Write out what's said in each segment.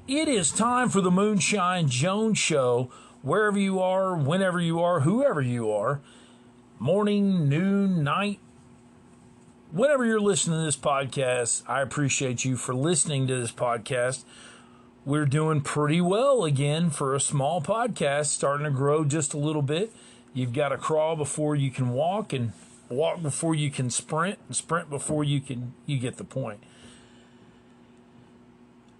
It is time for the Moonshine Jones Show. Wherever you are, whenever you are, whoever you are, morning, noon, night, whenever you're listening to this podcast, I appreciate you for listening to this podcast. We're doing pretty well again for a small podcast, starting to grow just a little bit. You've got to crawl before you can walk, and walk before you can sprint, and sprint before you get the point.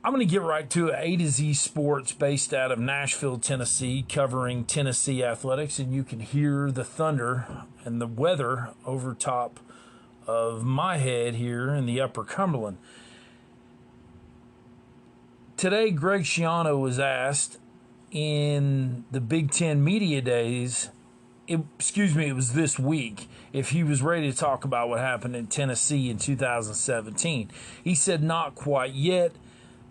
I'm going to get right to it. A to Z Sports, based out of Nashville, Tennessee, covering Tennessee athletics, and you can hear the thunder and the weather over top of my head here in the Upper Cumberland. Today, Greg Schiano was asked in the Big Ten Media Days, it was this week, if he was ready to talk about what happened in Tennessee in 2017. He said, "Not quite yet,"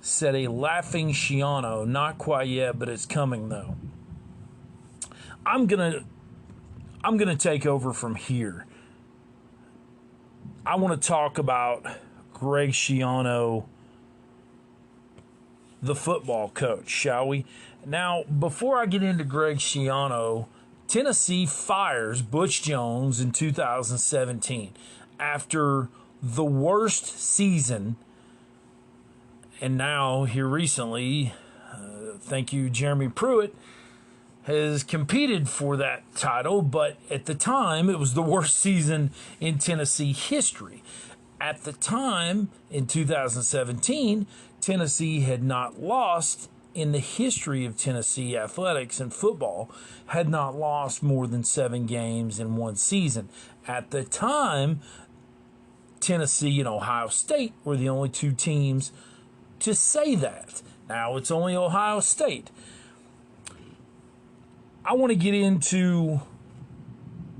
said a laughing Schiano. "Not quite yet, but it's coming though." I'm gonna take over from here. I want to talk about Greg Schiano, the football coach, shall we? Now, before I get into Greg Schiano, Tennessee fires Butch Jones in 2017 after the worst season. And now, here recently, thank you, Jeremy Pruitt, has competed for that title, but at the time, it was the worst season in Tennessee history. At the time, in 2017, Tennessee had not lost in the history of Tennessee athletics and football, had not lost more than 7 games in one season. At the time, Tennessee and Ohio State were the only 2 teams to say that. Now it's only Ohio State. I want to get into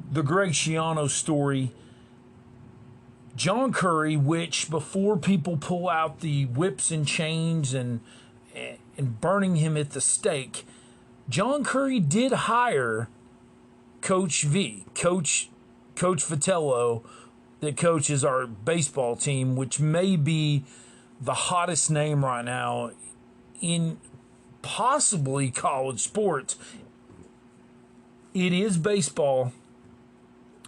the Greg Schiano story. John Currie, which before people pull out the whips and chains and burning him at the stake, John Currie did hire Coach Vitello, that coaches our baseball team, which may be the hottest name right now in possibly college sports. It is baseball.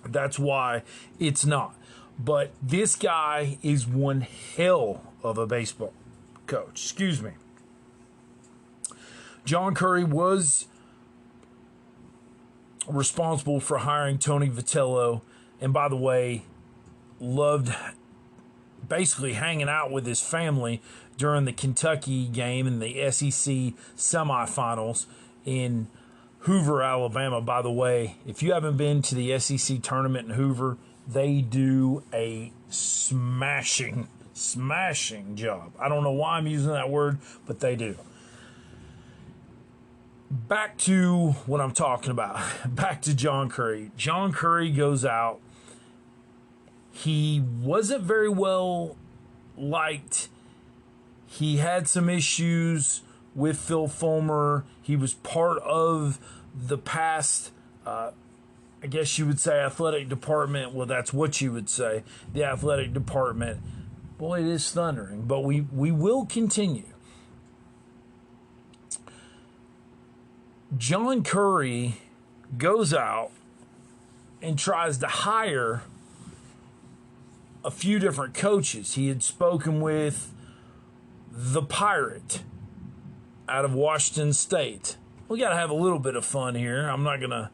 That's why it's not. But this guy is one hell of a baseball coach. Excuse me. John Currie was responsible for hiring Tony Vitello, and by the way, loved basically hanging out with his family during the Kentucky game in the SEC semifinals in Hoover, Alabama. By the way, if you haven't been to the SEC tournament in Hoover, they do a smashing job. I don't know why I'm using that word, but they do. Back to what I'm talking about. Back to John Currie. John Currie goes out. He wasn't very well liked. He had some issues with Phil Fulmer. He was part of the past, I guess you would say, athletic department. Well, that's what you would say, the athletic department. Boy, it is thundering, but we will continue. John Currie goes out and tries to hire a few different coaches. He had spoken with the Pirate out of Washington State. We got to have a little bit of fun here. I'm not going to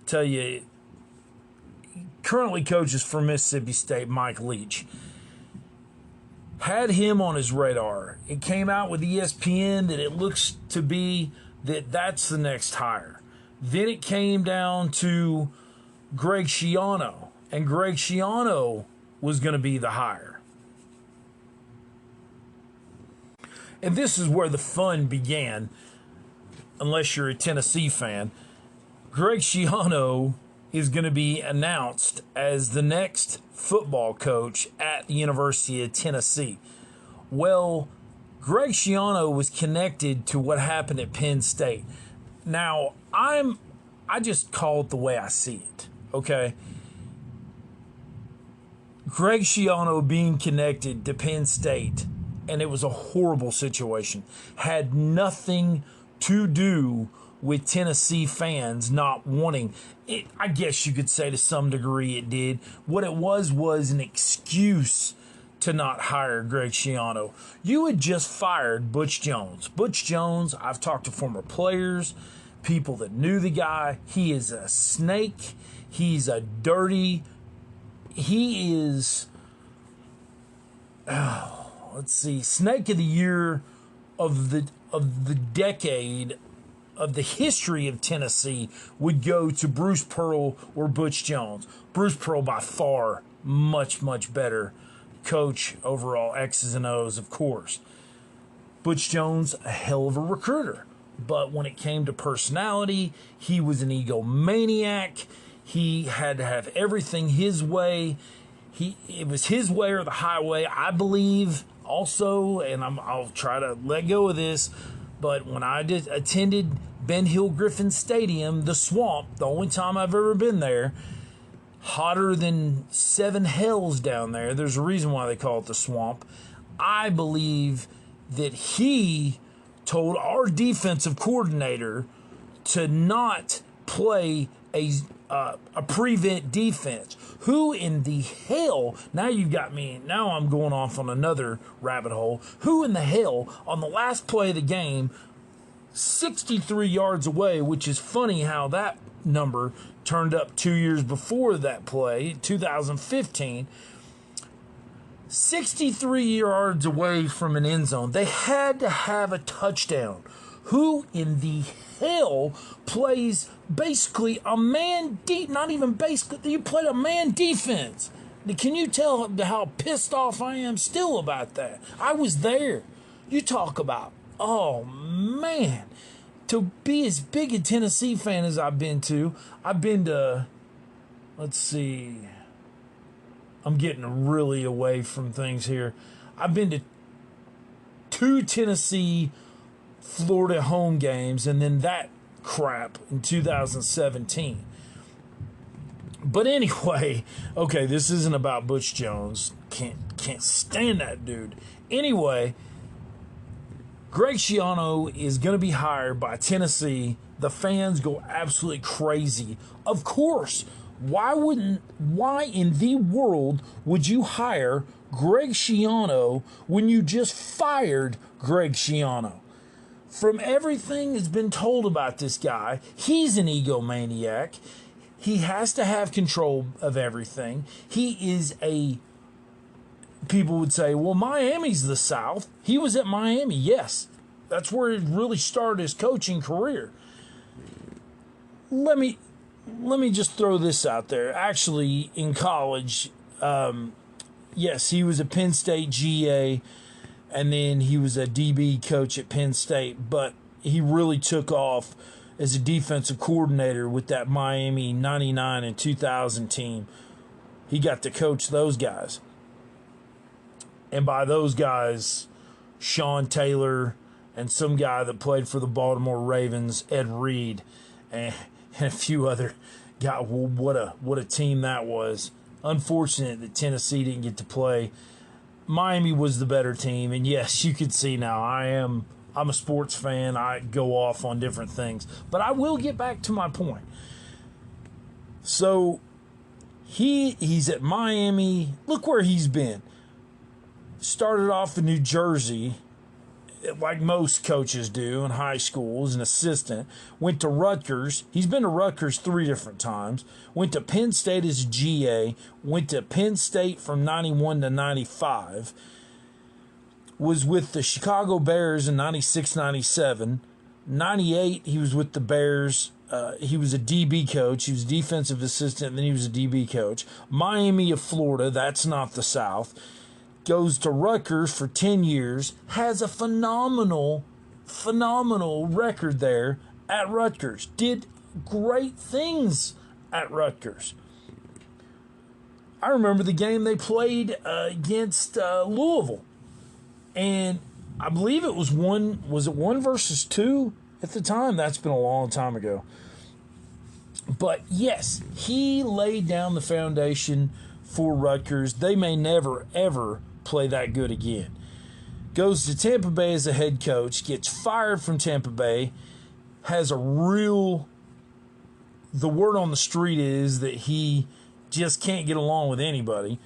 tell you. Currently coaches for Mississippi State, Mike Leach. Had him on his radar. It came out with ESPN that it looks to be that's the next hire. Then it came down to Greg Schiano, and Greg Schiano was going to be the hire. And this is where the fun began, unless you're a Tennessee fan. Greg Schiano is going to be announced as the next football coach at the University of Tennessee. Well, Greg Schiano was connected to what happened at Penn State. Now, I just call it the way I see it, okay? Greg Schiano being connected to Penn State and it was a horrible situation. Had nothing to do with Tennessee fans not wanting it. I guess you could say to some degree it did. What it was an excuse to not hire Greg Schiano. You had just fired Butch Jones. Butch Jones, I've talked to former players, people that knew the guy. He is a snake. He's a dirty. He is, let's see, snake of the year of the decade of the history of Tennessee would go to Bruce Pearl or Butch Jones. Bruce Pearl by far much, much better coach overall, X's and O's, of course. Butch Jones, a hell of a recruiter. But when it came to personality, he was an egomaniac. He had to have everything his way. It was his way or the highway, I believe, also, and I'll try to let go of this, but when I attended Ben Hill Griffin Stadium, the Swamp, the only time I've ever been there, hotter than 7 hells down there. There's a reason why they call it the Swamp. I believe that he told our defensive coordinator to not play a prevent defense. Who in the hell, now you've got me, now I'm going off on another rabbit hole. Who in the hell on the last play of the game, 63 yards away, which is funny how that number turned up 2 years before that play, 2015, 63 yards away from an end zone. They had to have a touchdown. Who in the hell plays basically a man deep, not even basically, you played a man defense. Can you tell how pissed off I am still about that? I was there. You talk about, oh man, to be as big a Tennessee fan as I've been to, let's see, I'm getting really away from things here. I've been to 2 Tennessee Florida home games, and then that crap in 2017. But anyway, okay, this isn't about Butch Jones. Can't stand that dude. Anyway, Greg Schiano is going to be hired by Tennessee. The fans go absolutely crazy. Of course, why in the world would you hire Greg Schiano when you just fired Greg Schiano? From everything that's been told about this guy, he's an egomaniac. He has to have control of everything. People would say, well, Miami's the South. He was at Miami. Yes, that's where he really started his coaching career. Let me just throw this out there. Actually, in college, yes, he was a Penn State GA, and then he was a DB coach at Penn State, but he really took off as a defensive coordinator with that Miami 99 and 2000 team. He got to coach those guys. And by those guys, Sean Taylor and some guy that played for the Baltimore Ravens, Ed Reed, and a few other guys. Well, what a team that was. Unfortunate that Tennessee didn't get to play. Miami was the better team, and yes, you can see now I'm a sports fan. I go off on different things, but I will get back to my point. So he's at Miami. Look where he's been. Started off in New Jersey, like most coaches do in high school as an assistant. Went to Rutgers. He's been to Rutgers 3 different times. Went to Penn State as a GA. Went to Penn State from 91 to 95. Was with the Chicago Bears in 96, 97. 98, he was with the Bears. He was a DB coach. He was defensive assistant, and then he was a DB coach. Miami of Florida, that's not the South. Goes to Rutgers for 10 years, has a phenomenal record there at Rutgers. Did great things at Rutgers. I remember the game they played against Louisville. And I believe it was 1 versus 2 at the time? That's been a long time ago. But yes, he laid down the foundation for Rutgers. They may never, ever play that good again. goes to Tampa Bay as a head coach, gets fired from Tampa Bay, has a real, the word on the street is that he just can't get along with anybody.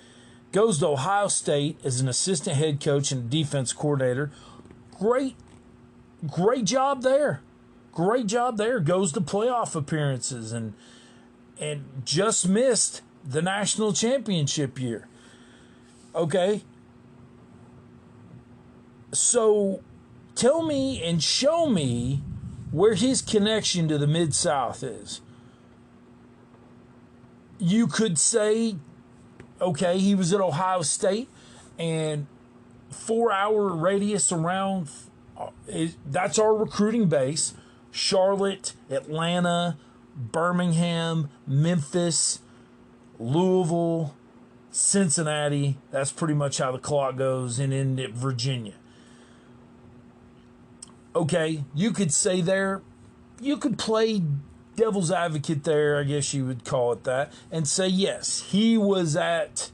Goes to Ohio State as an assistant head coach and defense coordinator. Great job there. Great job there. Goes to playoff appearances and just missed the national championship year. Okay. So tell me and show me where his connection to the Mid-South is. You could say, okay, he was at Ohio State and 4-hour radius around, that's our recruiting base. Charlotte, Atlanta, Birmingham, Memphis, Louisville, Cincinnati. That's pretty much how the clock goes, and in Virginia. Okay, you could say there, you could play devil's advocate there, I guess you would call it that, and say, yes, he was at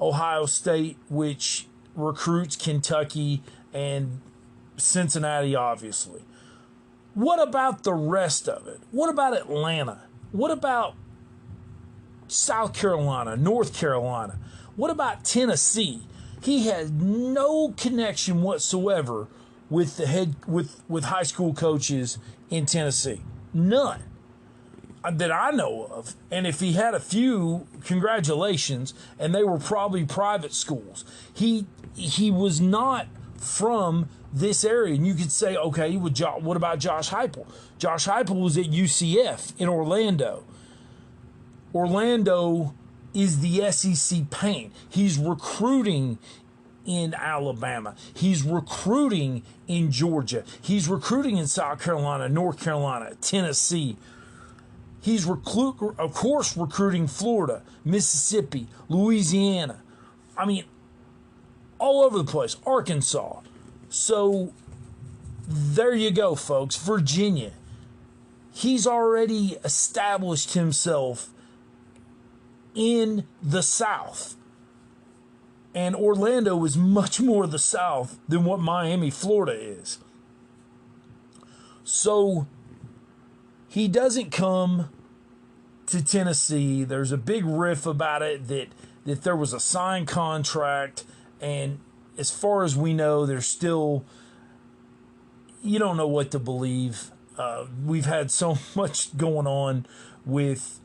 Ohio State, which recruits Kentucky and Cincinnati, obviously. What about the rest of it? What about Atlanta? What about South Carolina, North Carolina? What about Tennessee? He has no connection whatsoever with with high school coaches in Tennessee. None that I know of. And if he had a few, congratulations, and they were probably private schools. He was not from this area. And you could say, okay, what about Josh Heupel? Josh Heupel was at UCF in Orlando. Orlando is the SEC pain. He's recruiting in Alabama. He's recruiting in Georgia. He's recruiting in South Carolina, North Carolina, Tennessee. He's, of course, recruiting Florida, Mississippi, Louisiana. I mean, all over the place. Arkansas. So there you go, folks. Virginia. He's already established himself in the South. And Orlando is much more the South than what Miami, Florida is. So he doesn't come to Tennessee. There's a big riff about it that there was a signed contract. And as far as we know, there's still, you don't know what to believe. We've had so much going on with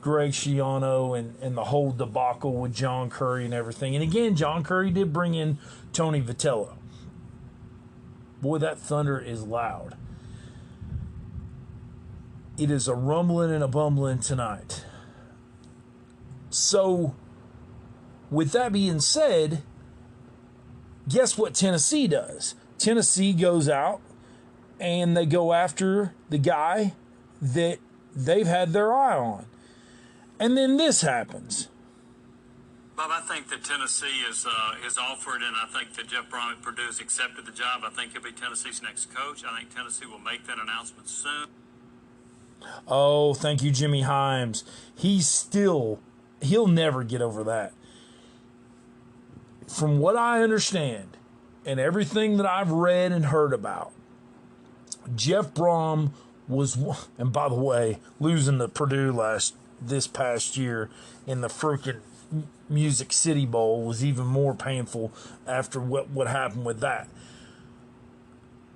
Greg Schiano and the whole debacle with John Curry and everything. And again, John Curry did bring in Tony Vitello. Boy, that thunder is loud. It is a rumbling and a bumbling tonight. So, with that being said, guess what Tennessee does? Tennessee goes out and they go after the guy that they've had their eye on. And then this happens. Bob, I think that Tennessee is offered, and I think that Jeff Brom at Purdue has accepted the job. I think he'll be Tennessee's next coach. I think Tennessee will make that announcement soon. Oh, thank you, Jimmy Himes. He'll never get over that. From what I understand, and everything that I've read and heard about, Jeff Brom was, and by the way, losing to Purdue this past year in the freaking Music City Bowl was even more painful after what happened with that.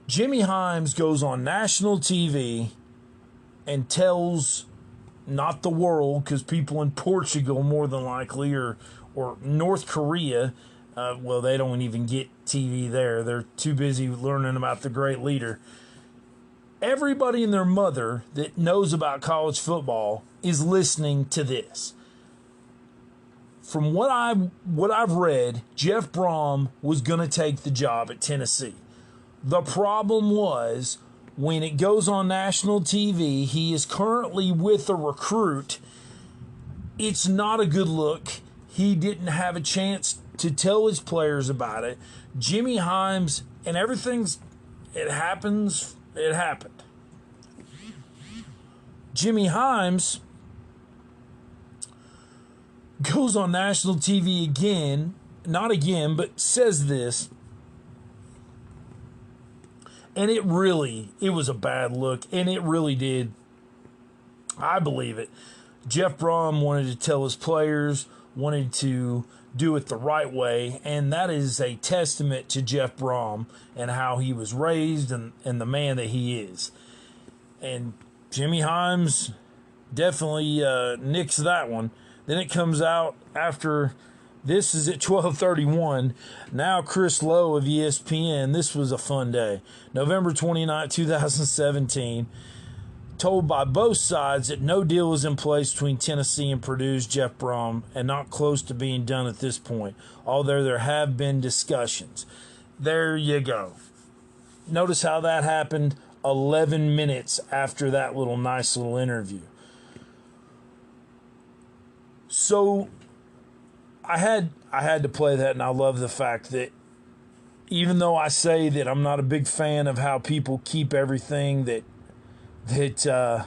Jimmy Himes goes on national TV and tells, not the world, because people in Portugal more than likely, or North Korea, well, they don't even get TV there. They're too busy learning about the great leader. Everybody and their mother that knows about college football is listening to this. From what I've read, Jeff Brom was going to take the job at Tennessee. The problem was, when it goes on national TV, he is currently with a recruit. It's not a good look. He didn't have a chance to tell his players about it. Jimmy Himes, and it happened. Jimmy Himes goes on national TV again, not again, but says this. And it was a bad look, and it really did. I believe it. Jeff Brom wanted to tell his players, wanted to do it the right way, and that is a testament to Jeff Brom and how he was raised and the man that he is. And Jimmy Himes definitely nicks that one. Then it comes out after this is at 12:31. Now Chris Lowe of ESPN, this was a fun day. November 29, 2017. Told by both sides that no deal is in place between Tennessee and Purdue's Jeff Brom and not close to being done at this point, although there have been discussions. There you go. Notice how that happened 11 minutes after that nice little interview. So I had to play that, and I love the fact that even though I say that I'm not a big fan of how people keep everything that I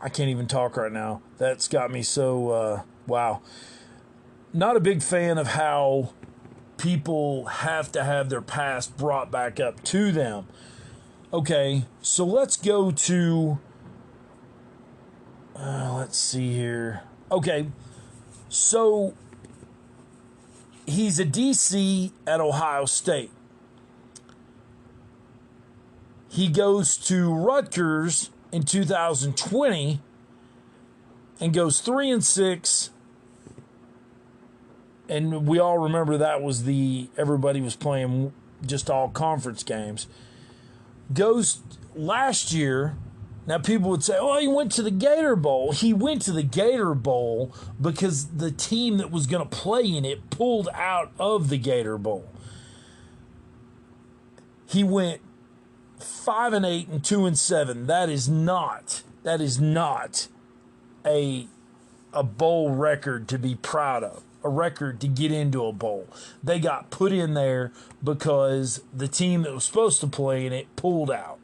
can't even talk right now. That's got me so wow. Not a big fan of how people have to have their past brought back up to them. Okay, so let's go to let's see here. Okay, so he's a DC at Ohio State. He goes to Rutgers in 2020 and goes 3-6. And we all remember that was everybody was playing just all conference games. Goes last year. Now people would say, oh, he went to the Gator Bowl. He went to the Gator Bowl because the team that was going to play in it pulled out of the Gator Bowl. He went 5-8 and 2-7. That is not a bowl record to be proud of. A record to get into a bowl. They got put in there because the team that was supposed to play in it pulled out.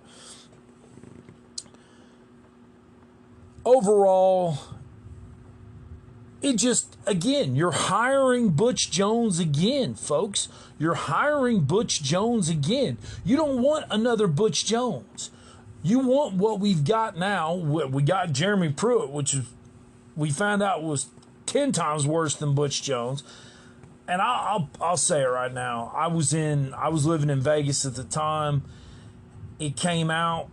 Overall, it just, again, you're hiring Butch Jones again, folks. You're hiring Butch Jones again. You don't want another Butch Jones. You want what we've got now. We got Jeremy Pruitt, which we found out was 10 times worse than Butch Jones. And I'll say it right now. I was living in Vegas at the time. It came out.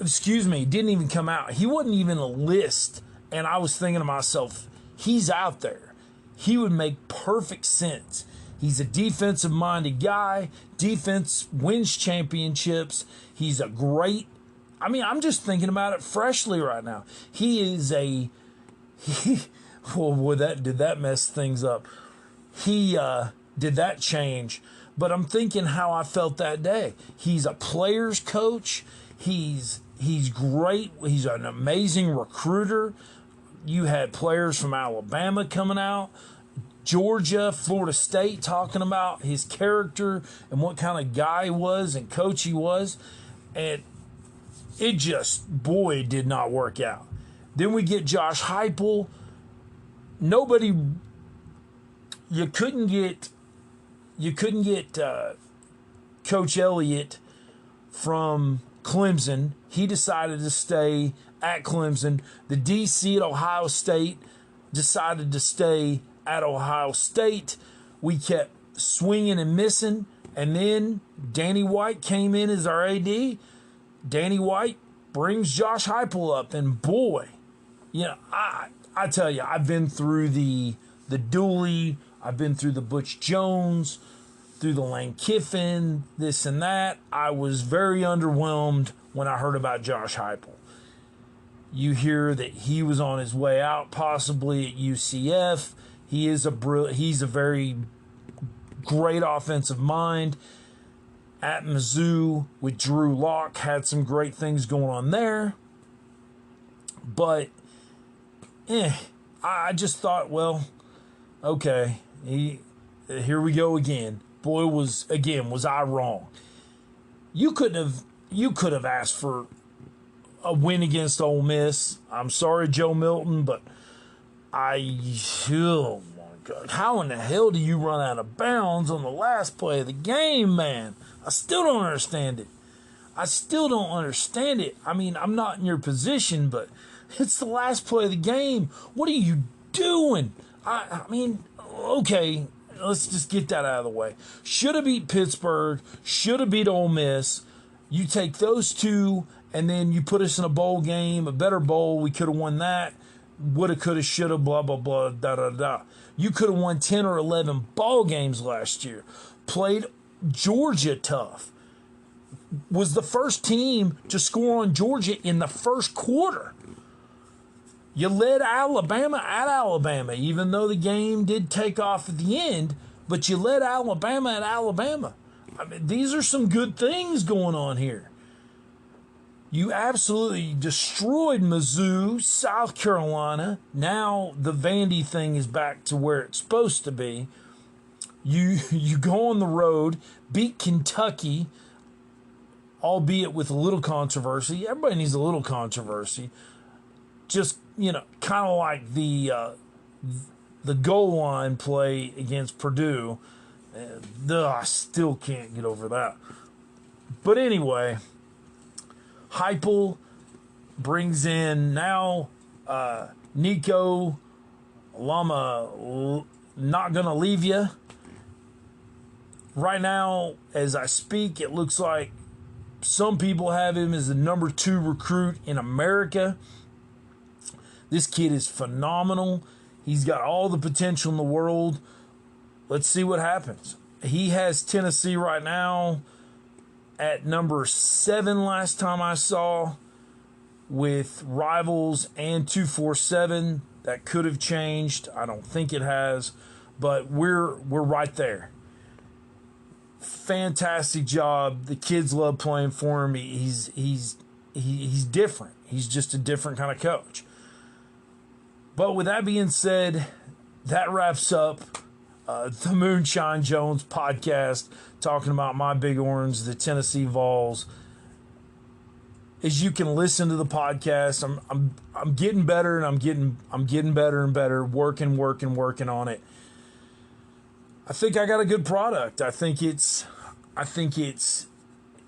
Excuse me, it didn't even come out. He wasn't even a list. And I was thinking to myself, he's out there. He would make perfect sense. He's a defensive-minded guy. Defense wins championships. He's a great... I'm just thinking about it freshly right now. Did that mess things up? Did that change? But I'm thinking how I felt that day. He's a player's coach. He's great. He's an amazing recruiter. You had players from Alabama coming out, Georgia, Florida State talking about his character and what kind of guy he was and coach he was. And it just, boy, did not work out. Then we get Josh Heupel. You couldn't get Coach Elliott from Clemson. He decided to stay at Clemson. The DC at Ohio State decided to stay at Ohio State. We kept swinging and missing. And then Danny White came in as our AD. Danny White brings Josh Heupel up. And boy, I tell you, I've been through the Dooley. I've been through the Butch Jones, through the Lane Kiffin, this and that. I was very underwhelmed when I heard about Josh Heupel. You hear that he was on his way out, possibly at UCF. He's a very great offensive mind. At Mizzou with Drew Lock, had some great things going on there. But, I just thought, well, okay, here we go again. Boy, was I wrong. You could have asked for a win against Ole Miss. I'm sorry, Joe Milton, but oh my how in the hell do you run out of bounds on the last play of the game, man? I still don't understand it. I mean, I'm not in your position, but it's the last play of the game. What are you doing? I mean, okay, let's just get that out of the way. Should have beat Pittsburgh. Should have beat Ole Miss. You take those two, and then you put us in a bowl game, a better bowl. We could have won that. Woulda, coulda, shoulda, blah, blah, blah, da, da, da. You could have won 10 or 11 ball games last year. Played Georgia tough. Was the first team to score on Georgia in the first quarter. You led Alabama at Alabama, even though the game did take off at the end, but you led Alabama at Alabama. I mean, these are some good things going on here. You absolutely destroyed Mizzou, South Carolina. Now the Vandy thing is back to where it's supposed to be. You go on the road, beat Kentucky, albeit with a little controversy. Everybody needs a little controversy. Just, kind of like the goal line play against Purdue. I still can't get over that. But anyway, Heupel brings in now Nico Lama, not going to leave you. Right now, as I speak, it looks like some people have him as the number 2 recruit in America. This kid is phenomenal. He's got all the potential in the world. Let's see what happens. He has Tennessee right now at number 7 last time I saw, with Rivals and 247. That could have changed. I don't think it has, but we're right there. Fantastic job. The kids love playing for him. He's different. He's just a different kind of coach. But with that being said, that wraps up the Moonshine Jones podcast, talking about my Big Orange, the Tennessee Vols. As you can listen to the podcast, I'm getting better, and I'm getting better and better, working on it. I think I got a good product. I think it's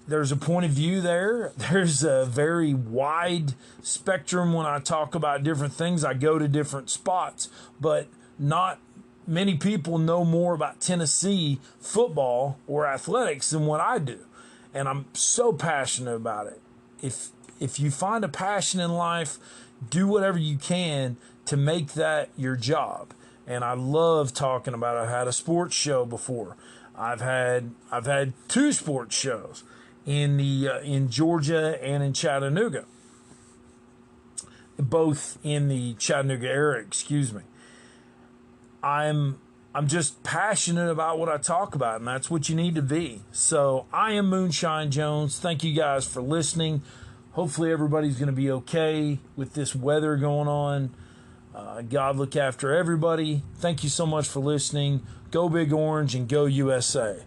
there's a point of view there. There's a very wide spectrum when I talk about different things. I go to different spots, but not many people know more about Tennessee football or athletics than what I do. And I'm so passionate about it. If you find a passion in life, do whatever you can to make that your job. And I love talking about it. I've had a sports show before. I've had 2 sports shows in Georgia and in Chattanooga. Both in the Chattanooga area, excuse me. I'm just passionate about what I talk about, and that's what you need to be. So I am Moonshine Jones. Thank you guys for listening. Hopefully everybody's going to be okay with this weather going on. God look after everybody. Thank you so much for listening. Go Big Orange and go USA.